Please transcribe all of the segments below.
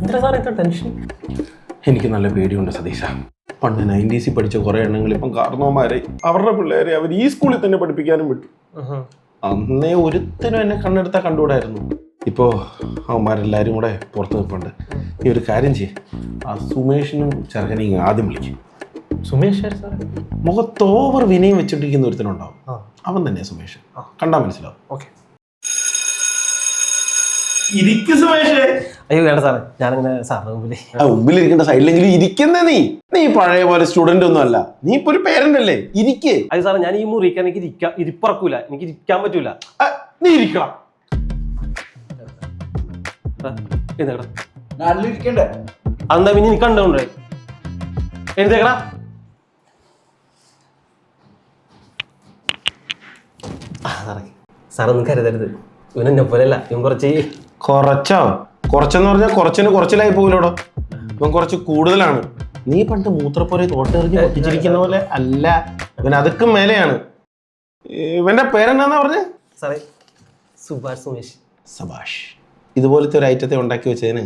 എന്താ സാറേ ഇത്ര ടെൻഷൻ? എനിക്ക് നല്ല പേടിയുണ്ട് സതീശ. പണ്ട് 90s പഠിച്ച കുറെ എണ്ണങ്ങൾ ഇപ്പം കാരണവന്മാരെ അവരുടെ പിള്ളേരെ അവർ ഈ സ്കൂളിൽ തന്നെ പഠിപ്പിക്കാനും വിട്ടു. അന്നേ ഒരുത്തിനും എന്നെ കണ്ണെടുത്താൽ കണ്ടുകൂടായിരുന്നു. ഇപ്പോൾ അവന്മാരെല്ലാവരും കൂടെ പുറത്ത് നിൽപ്പുണ്ട്. ഈ ഒരു കാര്യം ചെയ്യേ, ആ സുമേഷിനും ചെറുക്കനെയും ആദ്യം വിളിക്കും. സുമേഷ് സാർ മുഖത്തോവർ വിനയം വെച്ചിട്ടിരിക്കുന്ന ഒരുത്തനുണ്ടാവും, അവൻ തന്നെ സുമേഷ്. കണ്ടാൽ മനസ്സിലാവും. ഓക്കെ. അയ്യോ വേണ്ട സാറേ, ഞാനിങ്ങനെ സാറിന് മുമ്പിലിരിക്കേണ്ട സൈഡിലെങ്കിലും ഇരിക്കുന്നേ. നീ പഴയ പോലെ സ്റ്റുഡന്റ് ഒന്നും അല്ല, നീ ഇപ്പൊ ഒരു പേരന്റ് അല്ലേ, ഇരിക്കേ. അത് സാറേ, ഞാൻ ഈ മുറിക്കാൻ എനിക്ക് ഇരിപ്പറക്കൂല, എനിക്ക് ഇരിക്കാൻ പറ്റൂല. നീ ഇരിക്കണം. അതെന്താ പിന്നെ എനിക്ക് കണ്ടോണ്ടേ എഴുതേക്കടാ. സാറൊന്നും കരുതരുത്, ഇവൻ എന്നെ പോലെയല്ല, ഇവൻ കുറച്ചെന്ന് പറഞ്ഞാൽ കുറച്ചിന് കുറച്ചിലായി പോകില്ലോടോ. ഇവൻ കുറച്ച് കൂടുതലാണ്. നീ പണ്ട് മൂത്രപ്പുരയിൽ തോട്ടെറിഞ്ഞ് പൊട്ടിച്ചിരിക്കുന്ന പോലെ അല്ല, ഇവൻ അതൊക്കെ മേലെയാണ്. ഇവന്റെ പേരെന്നാ പറഞ്ഞേ? സാറേ, സുമേഷ്. സബാഷ്. ഇതുപോലത്തെ ഒരു ഐറ്റത്തെ ഉണ്ടാക്കി വെച്ചതിന്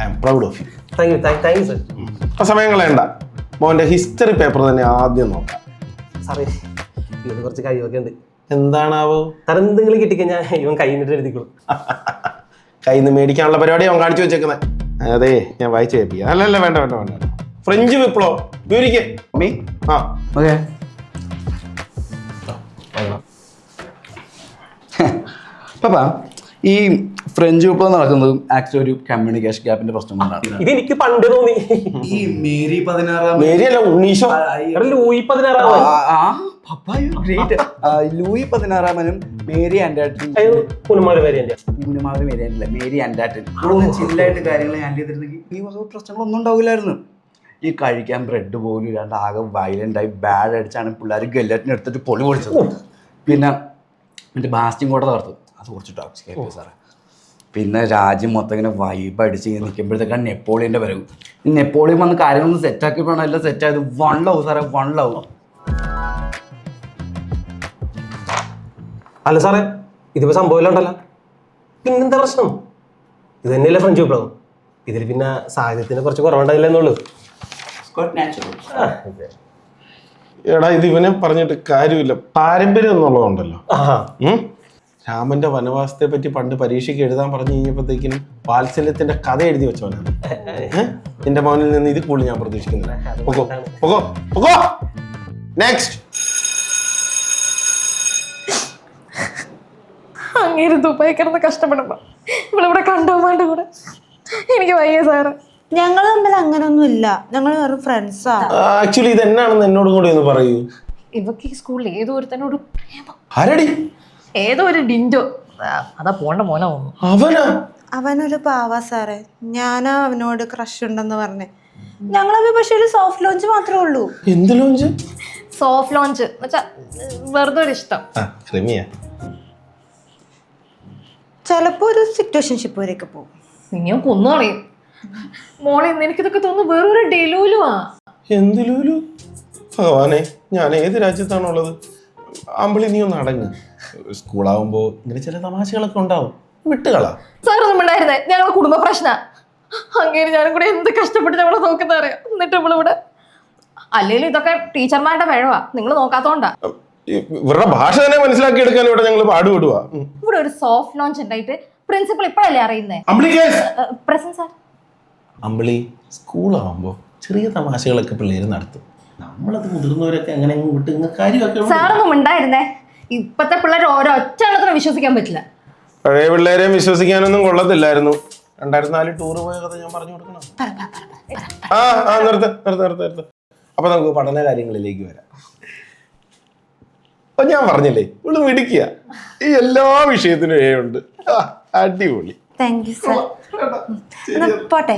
I am proud of you. Thank you sir. ആ സമയം കളയണ്ട, മോന്റെ ഹിസ്റ്ററി പേപ്പർ തന്നെ ആദ്യം നോക്കാം. സാറേ, ഇവന് കുറച്ച് കഴിവൊക്കെ ഉണ്ട്. എന്താണാവോ? സാർ എന്തെങ്കിലും കിട്ടിക്കഴിഞ്ഞാൽ ഇവൻ കൈ നിന്നിട്ട് എഴുതിക്കോളും. കയ്യിൽ നിന്ന് മേടിക്കാനുള്ള പരിപാടി അവൻ കാണിച്ചു വെച്ചേക്കുന്നത്. അതെ, ഞാൻ വായിച്ചു കേൾപ്പിക്കാം. അല്ലല്ല, വേണ്ട. ഫ്രഞ്ച് വിപ്ലവം വിവരിക്കേ. പാപ്പാ, ഈ ഫ്രഞ്ച് വിപ്ലവം നടക്കുന്നത് ആക്ച്വലി ഒരു കമ്മ്യൂണിക്കേഷൻ ഗ്യാപ്പിന്റെ പ്രശ്നം കൊണ്ടാണ്. ഇത് എനിക്ക് പണ്ട് തോന്നി. ഈ Mary 16 Louis 16 Louis 16 Mary Antoinette Mary Antoinette ചില്ലായിട്ട് കാര്യങ്ങൾ ഹാൻഡിൽ ചെയ്തിരുന്നെങ്കിൽ ഈ വക പ്രശ്നങ്ങളൊന്നും ഉണ്ടാവില്ലായിരുന്നു. ഈ കഴിക്കാൻ ബ്രെഡ് പോലും ഇല്ലാണ്ട് ആകെ വയലൻ്റായി ബാഡ് അടിച്ചാണ് പിള്ളേർ ഗല്ലറ്റിന് എടുത്തിട്ട് പൊളി പൊളിച്ചത്. പിന്നെ മറ്റേ ബാസ്റ്റിംഗ് കൂടെ തകർത്തു, അത് കുറച്ച് ടോക്സിക് ആയി സാറേ. പിന്നെ രാജ്യം മൊത്തം ഇങ്ങനെ വൈബ് അടിച്ച് ഇങ്ങനെ നിൽക്കുമ്പോഴത്തേക്കാണ് നെപ്പോളിയൻ്റെ വരവ്. ഈ നെപ്പോളിയൻ വന്ന് കാര്യങ്ങളൊന്നും സെറ്റാക്കിയപ്പോഴാണ് എല്ലാം സെറ്റായത്. 1 ലവ് സാറേ, 1 ലവ്. അല്ല സാറേ, ഇതിപ്പോ സംഭവം ഉണ്ടല്ലോ, പിന്നെന്താ പ്രശ്നം? ഇത് തന്നെയല്ലേ ഫ്രഞ്ച് വിപ്ലവം. ഇതിൽ പിന്നെ സാഹിത്യത്തിന് കുറച്ച് കുറവുണ്ടായില്ലെന്നുള്ളൂ. എടാ, ഇത് ഇവനെ പറഞ്ഞിട്ട് കാര്യമില്ല. പാരമ്പര്യം എന്നുള്ളതുണ്ടല്ലോ. രാമന്റെ വനവാസത്തെ പറ്റി പണ്ട് പരീക്ഷയ്ക്ക് എഴുതാൻ പറഞ്ഞു കഴിഞ്ഞപ്പോഴത്തേക്കിനും വാത്സല്യത്തിന്റെ കഥ എഴുതി വെച്ചവനാണ്. എന്റെ മോനിൽ നിന്ന് ഇത് കൂടുതൽ ഞാൻ പ്രതീക്ഷിക്കുന്നില്ല. നെക്സ്റ്റ്. അങ്ങേര് ദുബായി കിടന്ന് കഷ്ടപ്പെടുമ്പോ ഇവളിവിടെ കണ്ടോമാണ്ട് കൂടെ എനിക്ക് വയ്യ സാറ്. ഞങ്ങൾ തമ്മിൽ അങ്ങനൊന്നും ഇല്ല, ഞങ്ങൾ വെറും ഫ്രണ്ട്സാ. ആക്ച്വലി ഇത് എന്നാണെന്ന് എന്നോട് കൂടി ഒന്ന് പറയൂ. ഇവക്ക് ഈ സ്കൂളിൽ ഏതോ ഒരുത്തനോട് പ്രേമം. ആരടി? ഏതോ ഒരു ഡിൻഡോ, അതാ പോണ്ട മോനെ തോന്നുന്നു. അവനൊരു പാവാ സാറേ. ഞാനാ അവനോട് ക്രഷ് ഉണ്ടെന്ന് പറഞ്ഞേ. ഞങ്ങളത് പക്ഷെ ഒരു സോഫ്റ്റ് ലോഞ്ച് മാത്രമേ ഉള്ളൂ. എന്ത് ലോഞ്ച്? സോഫ്റ്റ് ലോഞ്ച് വെറുതെ ഒരു ഇഷ്ടം. ചിലപ്പോ ഒരു സിറ്റുവേഷൻഷിപ്പ് വരെയൊക്കെ പോകും. നിന്നെ കൊന്നു കളയും മോളെ. എനിക്കിതൊക്കെ തോന്നുന്നു വേറൊരു ഡെലൂലുവാ. എന്ത് ലൂലു? ഭഗവാനെ, ഞാൻ ഏത് രാജ്യത്താണുള്ളത്? അമ്പിളി, നീ ഒന്ന് അടങ്ങ്. സ്കൂളാവുമ്പോ ഇങ്ങനെ ചില തമാശകളൊക്കെ ഉണ്ടാവും, വിട്ടുകളാ. സാറൊന്നും ഉണ്ടായിരുന്നേ, ഞങ്ങളെ കുടുംബ പ്രശ്ന. അങ്ങനെ ഞാനും കൂടെ എന്ത് കഷ്ടപ്പെട്ട് ഞങ്ങളെ നോക്കുന്ന അറിയാം. എന്നിട്ട് നമ്മളിവിടെ അല്ലെങ്കിലും ഇതൊക്കെ ടീച്ചർമാരുടെ പിഴവാ, നിങ്ങൾ നോക്കാത്തോണ്ടാ. ഇവരുടെ ഭാഷ തന്നെ മനസ്സിലാക്കി എടുക്കാൻ ഇവിടെ ഞങ്ങൾ പാടുപെടുവാ. ഇവിടെ ഒരു സോഫ്റ്റ് ലോഞ്ച് ഉണ്ടായിട്ട് പ്രിൻസിപ്പൾ ഇപ്പോഴല്ലേ അറിയുന്നേ. Present sir. അമ്പിളി, സ്കൂളാവുമ്പോ ചെറിയ തമാശകളൊക്കെ പിള്ളേര് നടത്തും. നമ്മളത് മുതിർന്നവരൊക്കെ അങ്ങനെ വിട്ട് കാര്യമൊക്കെ. സാറൊന്നും ഉണ്ടായിരുന്നേ. ഇപ്പത്തെ പിള്ളേർ ഓരോ ഒറ്റ എണ്ണത്തിനും വിശ്വസിക്കാൻ പറ്റില്ല. പഴയ പിള്ളേരെയും വിശ്വസിക്കാനൊന്നും കൊള്ളത്തില്ലായിരുന്നു. 2004 ടൂർ പോയ കഥ ഞാൻ പറഞ്ഞു കൊടുക്കണം. നിർത്ത്. അപ്പൊ നമുക്ക് പഠന കാര്യങ്ങളിലേക്ക് വരാം. അപ്പൊ ഞാൻ പറഞ്ഞില്ലേ, ഇവിടെ മിടിക്കുക. ഈ എല്ലാ വിഷയത്തിനും ഉണ്ട്. അടിപൊളി. Thank you sir. പോട്ടെ.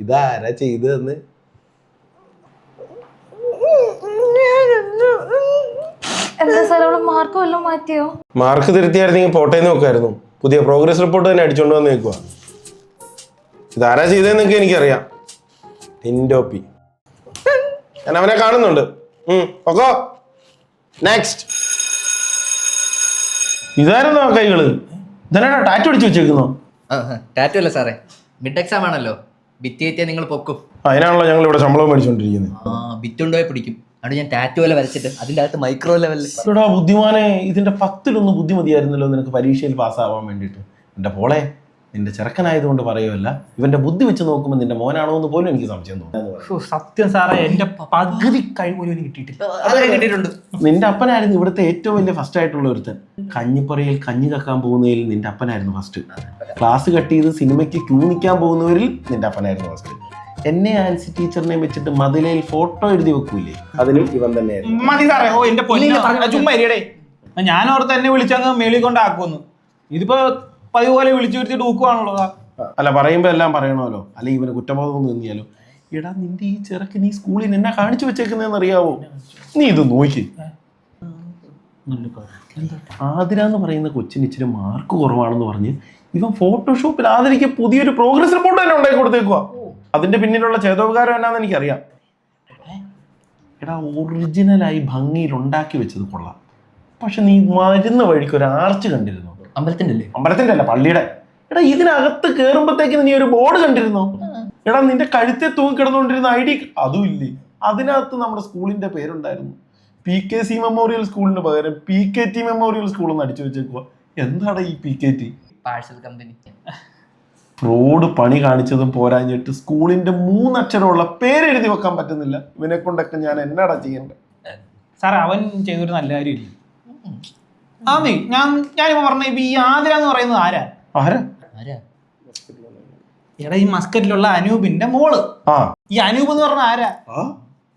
ഇതാരാ ചെയ്തതെന്ന്? മാർക്ക് വല്ലതും മാറ്റിയോ? മാർക്ക് തിരുത്തിയായിരുന്നെങ്കിൽ പോട്ടേന്ന് നോക്കായിരുന്നു. പുതിയ പ്രോഗ്രസ് റിപ്പോർട്ട് തന്നെ അടിച്ചോണ്ട് വന്ന് നിൽക്കുക. ഇതാരാ ചെയ്തതെന്നൊക്കെ എനിക്കറിയാം. പിൻഡോപ്പി. ഞാൻ അവനെ കാണുന്നുണ്ട്. ഓക്കോ നെക്സ്റ്റ്. ഇതായിരുന്നോ കൈകള്? ഇതന്നെയാ ടാറ്റു അടിച്ചു വെച്ചേക്കുന്നോ? ടാറ്റു അല്ല സാറേ, മിഡ് എക്സാം ആണല്ലോ. ബിറ്റ് കയറ്റിയാൽ നിങ്ങൾ പൊക്കും. അതിനാണല്ലോ ഞങ്ങൾ ഇവിടെ ശമ്പളം മേടിച്ചോണ്ടിരിക്കുന്നത്. ബിറ്റ് കൊണ്ടുപോയി പിടിക്കും. അവിടെ ഞാൻ ടാറ്റു പോലെ വരച്ചിട്ട് അതിൻ്റെ അകത്ത് മൈക്രോ ലെവലിൽ. എടാ ബുദ്ധിമാനെ, ഇതിന്റെ 10-1 ബുദ്ധിമതിയായിരുന്നല്ലോ നിനക്ക് പരീക്ഷയിൽ പാസ്സാവാൻ വേണ്ടിയിട്ട്. എൻ്റെ പോളെ, നിന്റെ ചെറുക്കനായതുകൊണ്ട് പറയുമല്ല, ഇവന്റെ ബുദ്ധി വെച്ച് നോക്കുമ്പോൾ നിന്റെ മോനാണോ എന്ന് പോലും എനിക്ക് സംശയം തോന്നുന്നു. സത്യം സാറേ, എന്റെ പകുതി കഴിവ് പോലും കിട്ടിയിട്ടില്ല. അതൊക്കെ കിട്ടിയിട്ടുണ്ട്. നിന്റെ അപ്പനായിരുന്നു ഇവിടുത്തെ ഏറ്റവും വലിയ ഫസ്റ്റ് ആയിട്ടുള്ള ഒരുത്തൻ. കഞ്ഞിപ്പറയിൽ കഞ്ഞി കക്കാൻ പോകുന്നതിൽ നിന്റെ അപ്പനായിരുന്നു ഫസ്റ്റ്. ക്ലാസ് കട്ട് ചെയ്ത് സിനിമയ്ക്ക് ക്യൂ നിൽക്കാൻ പോകുന്നവരിൽ നിന്റെ അപ്പനായിരുന്നു ഫസ്റ്റ്. എന്നെ ആൻസി ടീച്ചറിനെ വെച്ചിട്ട് മതിലയിൽ ഫോട്ടോ എഴുതി വെക്കൂലേ, അതിനും ഇവൻ തന്നെയായിരുന്നു. മതി സാറേ. ഓ എന്റെ പൊന്നെ, ചുമ്മാ ഇരിയടേ. ഞാൻ ഓർത്ത് എന്നെ വിളിച്ചങ്ങ് മേളിൽ കൊണ്ടാക്കുമെന്ന്. ഇതിപ്പോ പതിവ് പോലെ വിളിച്ചു വരുത്തിട്ട് ഊക്കുവാണല്ലോ. അല്ല, പറയുമ്പോ എല്ലാം പറയണമല്ലോ, അല്ലെങ്കിൽ ഇവന് കുറ്റബോധം തോന്നിയാലോ. എടാ നിന്റെ ഈ ചെറുക്ക് നീ സ്കൂളിൽ എന്നെ കാണിച്ചു വെച്ചേക്കുന്നതെന്ന് അറിയാവോ? നീ ഇത് നോക്കി. ആതിരാന്ന് പറയുന്ന കൊച്ചിന് ഇച്ചിരി മാർക്ക് കുറവാണെന്ന് പറഞ്ഞ് ഇവൻ ഫോട്ടോഷോപ്പിൽ ആതിരയ്ക്ക് പുതിയൊരു പ്രോഗ്രസ് റിപ്പോർട്ട് തന്നെ ഉണ്ടാക്കി കൊടുത്തേക്കുക. അതിന്റെ പിന്നിലുള്ള ചേതോപകാരം എന്നാന്ന് എനിക്കറിയാം. എടാ ഒറിജിനലായി ഭംഗിയിൽ ഉണ്ടാക്കി വെച്ചത് കൊള്ളാം, പക്ഷെ നീ വരുന്ന വഴിക്ക് ഒരു ആർച്ച് കണ്ടിരുന്നു. അമ്പലത്തിന്റെ അല്ല, പള്ളിയുടെ. എടാ ഇതിനകത്ത് കേറുമ്പോഴത്തേക്ക് നീ ഒരു ബോർഡ് കണ്ടിരുന്നോ? എടാ നിന്റെ കഴുത്തെ തൂങ്ങിക്കിടന്നുകൊണ്ടിരുന്ന ID അതും ഇല്ലേ? അതിനകത്ത് നമ്മുടെ സ്കൂളിന്റെ പേരുണ്ടായിരുന്നു. PKC മെമ്മോറിയൽ സ്കൂളിന് പകരം PKT മെമ്മോറിയൽ സ്കൂൾ എന്ന് അടിച്ചു വെച്ചേക്കുക. എന്താണ് ഈ PKT? Parcel company. ഫ്രോഡ് പണി കാണിച്ചതും പോരാഞ്ഞിട്ട് സ്കൂളിന്റെ 3 അക്ഷരമുള്ള പേരെഴുതി വെക്കാൻ പറ്റുന്നില്ല. ഇവനെ കൊണ്ടൊക്കെ ഞാൻ എന്നാടാ ചെയ്യണ്ടേ? സാറേ, അവൻ ചെയ്തൊരു നല്ല കാര്യമില്ല. ഞാനിപ്പോ പറഞ്ഞ ഇപ്പൊ ഈ ആതിര എന്ന് പറയുന്നത് ആരാ? എടാ ഈ മസ്കറ്റിലുള്ള അനൂപിന്റെ മോള്. ഈ അനൂപ് എന്ന് പറഞ്ഞ ആരാ?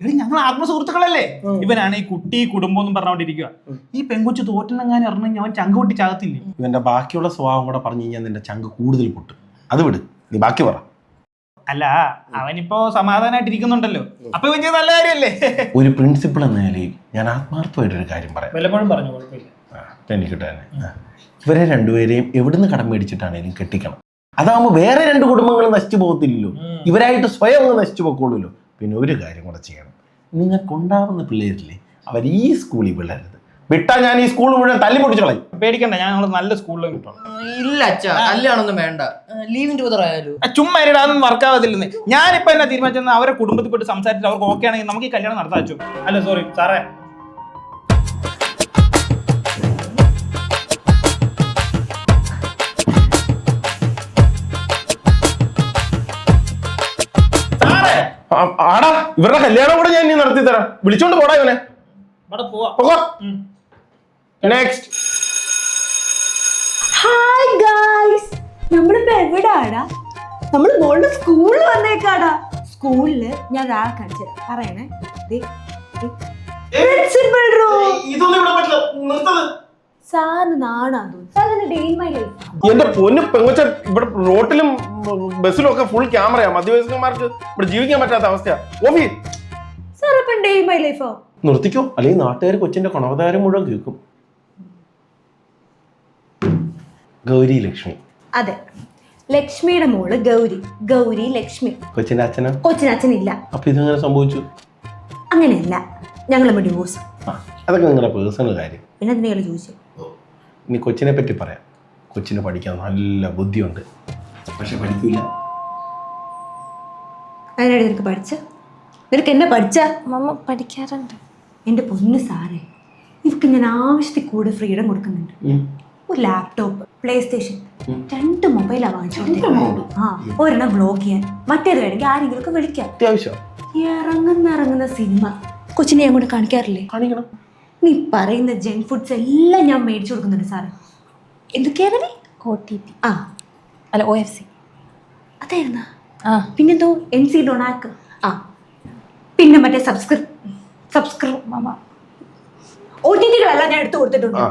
എടി ഞങ്ങൾ ആത്മസുഹൃത്തുക്കളല്ലേ. ഇവനാണ് ഈ കുട്ടി കുടുംബം എന്നും പറഞ്ഞോണ്ടിരിക്കുക. ഈ പെങ്കൊച്ചു തോറ്റെന്നെങ്ങാനും അറിഞ്ഞെങ്കിൽ അവൻ ചങ്ക് പൊട്ടി ചാകത്തില്ലേ? ഇവന്റെ ബാക്കിയുള്ള സ്വഭാവം കൂടെ പറഞ്ഞു കഴിഞ്ഞാൽ നിന്റെ ചങ്ക് കൂടുതൽ പൊട്ടും. അത് വിട്, നീ ബാക്കി പറ. അല്ല, അവനിപ്പോ സമാധാനമായിട്ടിരിക്കുന്നുണ്ടല്ലോ. അപ്പൊ ഇവൻ ചെയ്ത നല്ല കാര്യല്ലേ? ഒരു പ്രിൻസിപ്പൾ എന്ന നിലയിൽ ഞാൻ ആത്മാർത്ഥമായിട്ടൊരു കാര്യം പറയാം. വല്ലപ്പോഴും പറഞ്ഞു, കുഴപ്പമില്ല. എനിക്കിട്ട് തന്നെ ഇവരെ രണ്ടുപേരെയും എവിടുന്ന് കടം മേടിച്ചിട്ടാണേലും കെട്ടിക്കണം. അതാകുമ്പോൾ വേറെ 2 കുടുംബങ്ങൾ നശിച്ചു പോകത്തില്ലല്ലോ, ഇവരായിട്ട് സ്വയം അങ്ങ് നശിച്ചു പോയിക്കോളൂല്ലോ. പിന്നെ ഒരു കാര്യം കൂടെ ചെയ്യണം. നിങ്ങൾക്കുണ്ടാവുന്ന പിള്ളേരില്ലേ, അവർ ഈ സ്കൂളിൽ വിടരുത്. വിട്ടാ ഞാൻ ഈ സ്കൂൾ മുഴുവൻ തല്ലി പൊടിച്ചു കളയും. പേടിക്കണ്ട, ഞാൻ നല്ല സ്കൂളിൽ കിട്ടും. ഇല്ല അച്ഛാ, കല്യാണമൊന്നും വേണ്ട. ലീവിന്റെ ഉത്തരവായാലോ? ചുമ്മാ അതൊന്നും വർക്കാവത്തില്ലെന്ന്. ഞാനിപ്പോ എന്നാ തീരുമാനിച്ചെന്ന് അവരെ കുടുംബത്തിൽ പോയിട്ട് സംസാരിച്ചിട്ട് അവർക്ക് ഓക്കെ ആണെങ്കിൽ നമുക്ക് ഈ കല്യാണം നടത്താൻ വെച്ചു. അല്ല സോറി സാറേ, ആടാ ഇവരുടെ കല്യാണം കൂടെ ഞാൻ ഇനി നടത്തി തരാം. വിളിച്ചോണ്ട് പോടാ ഇവനെ. നെക്സ്റ്റ്. ഹായ് ഗായ്സ്, നമ്മളിപ്പോ എവിടാടാ? നമ്മള് മോളുടെ സ്കൂളിൽ വന്നേക്കാടാ. സ്കൂളില് ഞാൻ ഒരാളെ കാണിച്ചു തരാം, പറയണേ. സാറിന് നാണാ തോന്നുന്നു. എന്റെ പൊന്ന് പെങ്കൊച്ച, ഇവിടെ റോട്ടിലും ബസ്സിലും ഒക്കെ ഫുൾ ക്യാമറയാ. മധ്യവയസ്കന്മാർക്ക് ഇവിടെ ജീവിക്കാൻ പറ്റാത്ത അവസ്ഥയാ. ഓഫി നിർത്തിക്കോ, അല്ലെങ്കിൽ നാട്ടുകാർ കൊച്ചിന്റെ കൊണവതാരം മുഴുവൻ കേൾക്കും. ഗൗരി ലക്ഷ്മി. അതെ, ലക്ഷ്മിയുടെ മോള് ഗൗരി. ഗൗരി ലക്ഷ്മി. കൊച്ചിന്റെ അച്ഛനോ? കൊച്ചിന് അച്ഛനില്ല. അപ്പൊ ഇതെങ്ങനെ സംഭവിച്ചു? അങ്ങനെയല്ല, ഞങ്ങൾ ഡിവോഴ്സ്. അതൊക്കെ നിങ്ങളുടെ പേഴ്സണൽ കാര്യം. പിന്നെ എന്തിനാ ചോദിച്ചു? ഇനി കൊച്ചിനെ പറ്റി പറയാം. കൊച്ചിന് പഠിക്കാൻ നല്ല ബുദ്ധിയുണ്ട്, പക്ഷെ പഠിക്കില്ല. അതിനിടെ നിനക്ക് പഠിച്ച? നിനക്ക് എന്നെ പഠിച്ച? മമ്മ പഠിക്കാറുണ്ട്. എൻ്റെ പൊന്ന് സാറേ, ഇവർക്ക് ഞാൻ ആവശ്യത്തിൽ കൂടെ ഫ്രീഡം കൊടുക്കുന്നുണ്ട്. ഒരു ലാപ്ടോപ്പ്, പ്ലേ സ്റ്റേഷൻ, 2 മൊബൈലാണ് വാങ്ങിച്ചോണ്ടിരിക്കുന്നത്. ഒരെണ്ണം ബ്ലോഗ് ചെയ്യാൻ, മറ്റേത് വേണമെങ്കിൽ ആരെങ്കിലും ഒക്കെ വിളിക്കാം. അത്യാവശ്യം ഇറങ്ങുന്ന സിനിമ കൊച്ചിനെ ഞാൻ കൊണ്ട് കാണിക്കാറില്ലേ? കാണിക്കണം. നീ പറയുന്ന ജങ്ക് ഫുഡ്സ് എല്ലാം ഞാൻ മേടിച്ചു കൊടുക്കുന്നുണ്ട് സാറേ. എന്തൊക്കെയാണ്? OTP. ആ അല്ല, OFC. അതായിരുന്നാ? പിന്നെന്തോ MC ഡൊണാക്ക്. പിന്നെ മറ്റേ OTTകളെല്ലാം ഞാൻ എടുത്തു കൊടുത്തിട്ടുണ്ട്.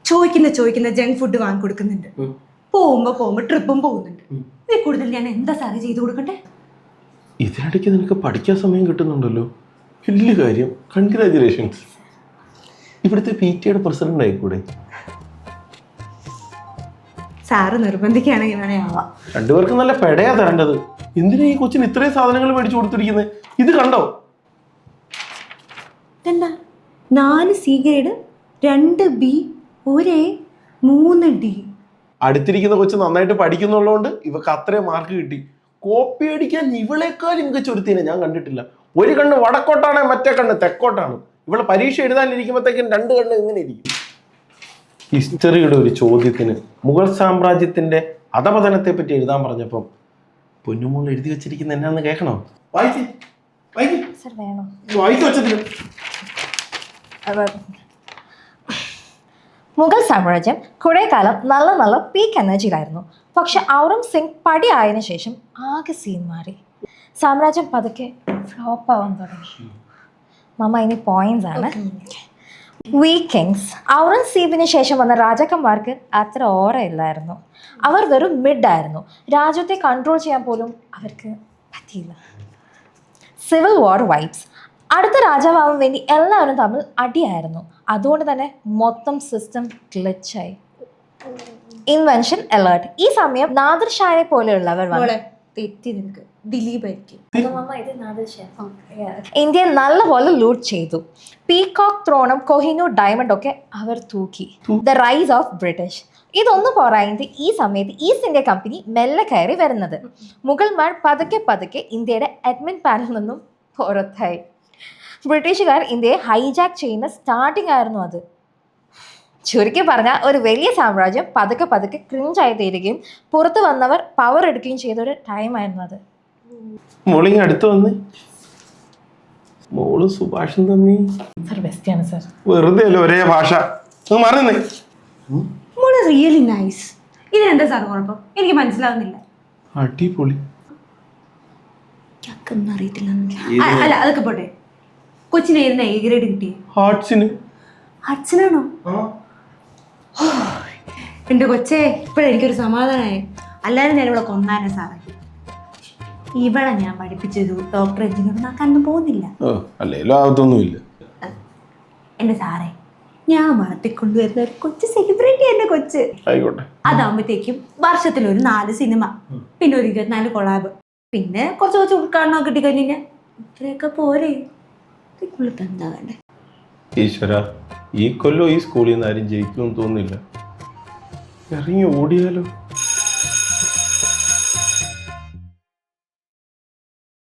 ചോദിക്കുന്ന ജങ്ക് ഫുഡ് വാങ്ങി കൊടുക്കുന്നുണ്ട്. പോകുമ്പോ ട്രിപ്പും പോകുന്നുണ്ട്. ഇതിൽ കൂടുതൽ ഞാൻ എന്താ സാറേ ചെയ്തു കൊടുക്കണ്ടേ? ഇതിനിടയ്ക്ക് നിനക്ക് പഠിക്കാൻ സമയം കിട്ടുന്നുണ്ടല്ലോ, വലിയ കാര്യം. കൺഗ്രാജുലേഷൻസ്. ഇവിടുത്തെ PTA പ്രസിഡന്റ് ആയിക്കൂടെ? സാറ് നിർബന്ധിക്കുകയാണെങ്കിൽ വേണേ ആവാം. രണ്ടുപേർക്കും നല്ല പെടയാ തരേണ്ടത്. എന്തിനാ ഈ കൊച്ചിന് ഇത്രയും സാധനങ്ങൾ മേടിച്ചു കൊടുത്തിരിക്കുന്നത്? ഇത് കണ്ടോ? എന്താ 4 C grade 2 B 1 A 3 D. അടുത്തിരിക്കുന്ന കൊച്ച് നന്നായിട്ട് പഠിക്കുന്നുള്ളതുകൊണ്ട് ഇവക്ക് അത്രയും മാർക്ക് കിട്ടി. കോപ്പി അടിക്കാൻ ഇവളെക്കാൾ മികച്ച ഒരുത്തിനെ ഞാൻ കണ്ടിട്ടില്ല. ഒരു കണ്ണ് വടക്കോട്ടാണ്, മറ്റേ കണ്ണ് തെക്കോട്ടാണ്. ഇവളെ പരീക്ഷ എഴുതാനിരിക്കുമ്പോഴത്തേക്കും 2 കണ്ണ് ഇങ്ങനെ ഇരിക്കും. ഹിസ്റ്ററിയുടെ ഒരു ചോദ്യത്തിന് മുഗൾ സാമ്രാജ്യത്തിന്റെ അധപതനത്തെ പറ്റി എഴുതാൻ പറഞ്ഞപ്പം പൊന്നുമോൾ എഴുതി വെച്ചിരിക്കുന്ന എന്നാന്ന് കേൾക്കണോ? സർ വേണോ? വായിച്ചു വെച്ചതിന് മുഗൾ സാമ്രാജ്യം കുറേ കാലം നല്ല പീക്ക് എനർജിയിലായിരുന്നു. പക്ഷെ ഔറംഗസീബ് പടി ആയതിനു ശേഷം ആകെ സീൻ മാറി. സാമ്രാജ്യം പതുക്കെ ഫ്ലോപ്പ് ആവാൻ തുടങ്ങി. മമ്മ ഇനി പോയിന്റ്സ് ആണ്. വീക്കിങ്സ്. ഔറംഗസീബിന് ശേഷം വന്ന രാജാക്കന്മാർക്ക് അത്ര ഓറയില്ലായിരുന്നു. അവർ വെറും മിഡ് ആയിരുന്നു. രാജ്യത്തെ കൺട്രോൾ ചെയ്യാൻ പോലും അവർക്ക് പറ്റിയില്ല. സിവിൽ വാർ വൈബ്സ്. അടുത്ത രാജാവാൻ വേണ്ടി എല്ലാവരും തമ്മിൽ അടിയായിരുന്നു. അതുകൊണ്ട് തന്നെ മൊത്തം സിസ്റ്റം ഗ്ലിച്ചായി. Invention alert. ഈ സമയം നാദിർ ഷായെ പോലെയുള്ളവർ വന്നു. തെറ്റി നിനക്ക് ദിലീപ് ആയിരിക്കും. ഇന്ത്യ നല്ലപോലെ ലൂട്ട് ചെയ്തു. പീകോക്ക് ത്രോണും കൊഹിനൂർ ഡയമണ്ട് ഒക്കെ അവർ തൂക്കി. The rise of British. ഇതൊന്നും പോരായത് ഈ സമയത്ത് ഈസ്റ്റ് ഇന്ത്യ കമ്പനി മെല്ലെ കയറി വരുന്നത്. മുഗൾമാർ പതുക്കെ ഇന്ത്യയുടെ അഡ്മിൻ പാനലിൽ നിന്നും പുറത്തായി. ബ്രിട്ടീഷുകാർ ഇന്ത്യയെ ഹൈജാക്ക് ചെയ്യുന്ന സ്റ്റാർട്ടിംഗ് ആയിരുന്നു അത്. ചുരുക്കി പറഞ്ഞാൽ ഒരു വലിയ സാമ്രാജ്യം പതുക്കെ ക്രിഞ്ചായി തീരുകയും പുറത്തു വന്നവർ പവർ എടുക്കുകയും ചെയ്ത ഒരു ടൈമായിരുന്നു അത്. മോളിങ് അടുത്ത് വന്ന് മോള് സുഭാഷും തമ്മി സർ ബെസ്റ്റാണ് സർ. വെറുതെ അല്ലേ ഒരേ ഭാഷ. മറന്നേ മോള് റിയലി നൈസ്. ഇതിനെന്താ സാർ കുഴപ്പം? എനിക്ക് മനസ്സിലാവുന്നില്ല. അടിപൊളി. ഒന്നും അറിയത്തില്ല. അല്ല അതൊക്കെ പോട്ടെ. കൊച്ചിന് ഏതിനാ A ഗ്രേഡ് കിട്ടിയേ? ആർട്സിന്. അച്ഛനാണോ? എൻ്റെ കൊച്ചേ, ഇപ്പോഴെനിക്കൊരു സമാധാനമായി. അല്ലാതെ ഞാൻ ഇവിടെ കൊന്നാനെ സാറേ. ഇവളെ ഞാൻ പഠിപ്പിച്ചത് ഡോക്ടർ എഞ്ചിനീയർ ആക്കാനൊന്നും പോകുന്നില്ല. അല്ലേലും ആവത്തൊന്നുമില്ല. എൻ്റെ സാറേ, ഞാൻ വളർത്തിക്കൊണ്ടുവരുന്ന ഒരു കൊച്ചു സെലിബ്രിറ്റി എൻ്റെ കൊച്ച്. ആയിക്കോട്ടെ. അതാകുമ്പോഴത്തേക്കും വർഷത്തിലൊരു 4 സിനിമ, പിന്നെ ഒരു 24 കൊളാബ്, പിന്നെ കുറച്ച് ഉദ്ഘാടനം കിട്ടിക്കഴിഞ്ഞാൽ ഇത്രയൊക്കെ പോരെ. എന്താ വേണ്ടേ? ഈശ്വര, ഈ കൊല്ലം ഈ സ്കൂളിൽ നിന്ന് ആരും ജയിക്കുമെന്ന് തോന്നുന്നില്ല. ഇറങ്ങി ഓടിയാലോ.